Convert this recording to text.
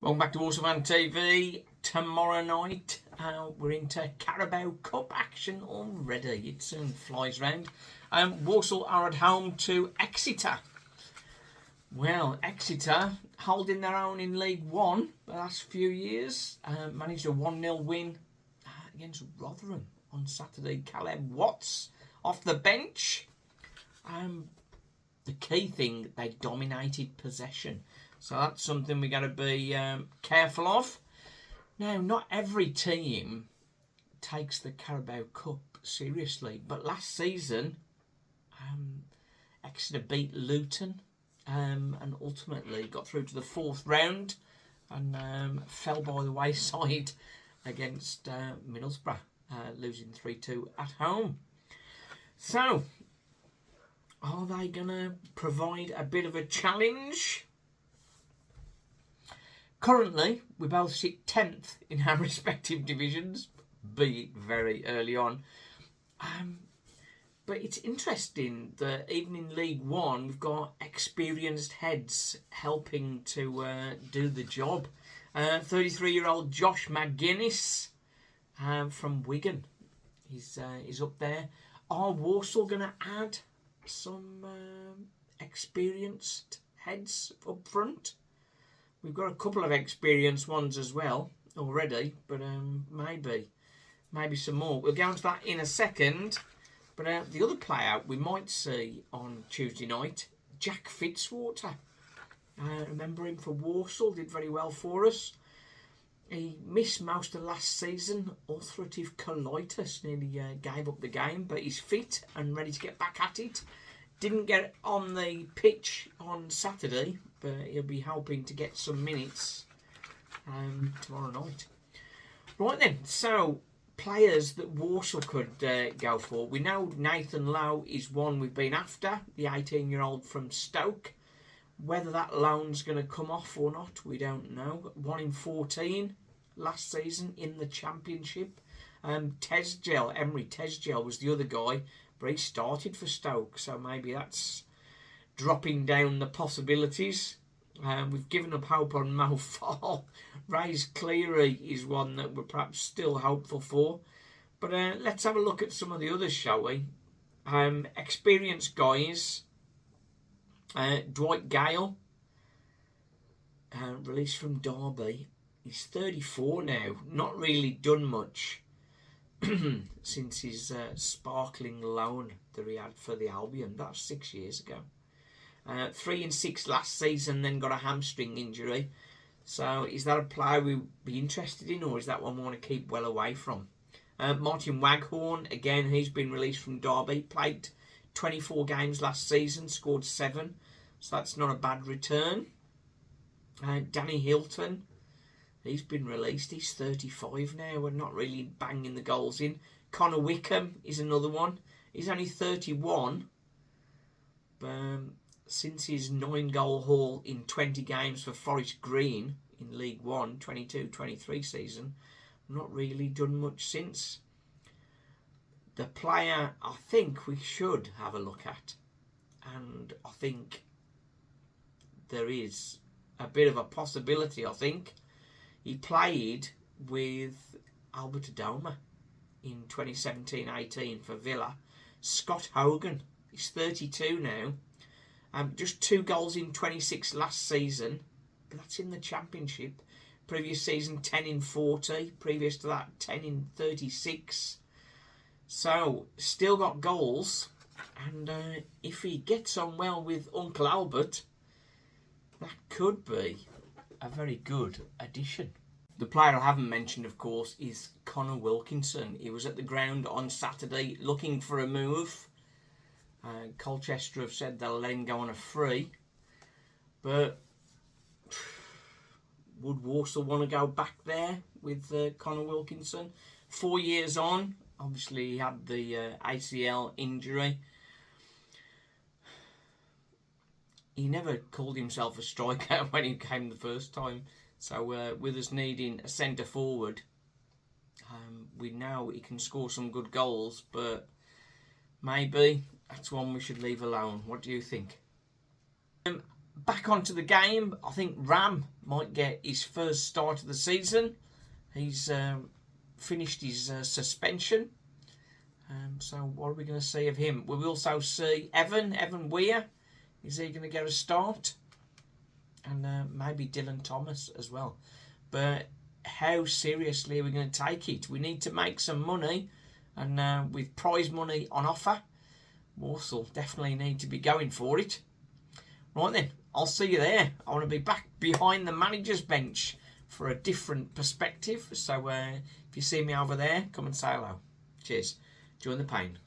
Welcome back to Walsall Fan TV. Tomorrow night we're into Carabao Cup action already. It soon flies round. Walsall are at home to Exeter. Well, Exeter holding their own in League One the last few years. Managed a 1-0 win against Rotherham on Saturday. Caleb Watts off the bench. The key thing, they dominated possession. So that's something we got to be careful of. Now, not every team takes the Carabao Cup seriously, but last season, Exeter beat Luton and ultimately got through to the fourth round and fell by the wayside against Middlesbrough, losing 3-2 at home. So, are they going to provide a bit of a challenge? Currently, we both sit 10th in our respective divisions, be it very early on. But it's interesting that even in League One, we've got experienced heads helping to do the job. 33-year-old Josh McGuinness from Wigan, he's up there. Are Walsall going to add some experienced heads up front? We've got a couple of experienced ones as well already, but maybe some more. We'll go into that in a second. But the other player we might see on Tuesday night, Jack Fitzwater. Remember him for Walsall, did very well for us. He missed most of last season, ulcerative colitis, nearly gave up the game, but he's fit and ready to get back at it. Didn't get on the pitch on Saturday, but he'll be hoping to get some minutes tomorrow night. Right then, so players that Walsall could go for. We know Nathan Lowe is one we've been after, the 18-year-old from Stoke. Whether that loan's going to come off or not, we don't know. 1 in 14 last season in the Championship. Emery Tesgel was the other guy, but he started for Stoke, so maybe that's dropping down the possibilities. We've given up hope on Mo Fall. Ray's Cleary is one that we're perhaps still hopeful for. But let's have a look at some of the others, shall we? Experienced guys. Dwight Gale, released from Derby. He's 34 now. Not really done much since his sparkling loan that he had for the Albion. That was 6 years ago. 3 and 6 last season, then got a hamstring injury. So is that a player we'd be interested in, or is that one we want to keep well away from? Martin Waghorn, again, he's been released from Derby. Played 24 games last season, scored 7. So that's not a bad return. Danny Hilton, he's been released. He's 35 now. We're not really banging the goals in. Connor Wickham is another one. He's only 31. But since his 9-goal haul in 20 games for Forest Green in League One, 22-23 season, not really done much since. The player I think we should have a look at, and I think there is a bit of a possibility, I think. He played with Albert Adoma in 2017-18 for Villa. Scott Hogan, he's 32 now. Just 2 goals in 26 last season, but that's in the Championship. Previous season, 10 in 40. Previous to that, 10 in 36. So, still got goals. And if he gets on well with Uncle Albert, that could be a very good addition. The player I haven't mentioned, of course, is Connor Wilkinson. He was at the ground on Saturday looking for a move. Colchester have said they'll let him go on a free. But would Walsall want to go back there with Connor Wilkinson? 4 years on. Obviously, he had the ACL injury. He never called himself a striker when he came the first time. So with us needing a centre forward, we know he can score some good goals, but maybe that's one we should leave alone. What do you think? back onto the game. I think Ram might get his first start of the season. He's finished his suspension. So what are we going to see of him? We'll also see Evan Weir. Is he going to get a start? And maybe Dylan Thomas as well. But how seriously are we going to take it? We need to make some money. And with prize money on offer, Walsall definitely need to be going for it. Right then, I'll see you there. I want to be back behind the manager's bench for a different perspective. So if you see me over there, come and say hello. Cheers. Join the pain.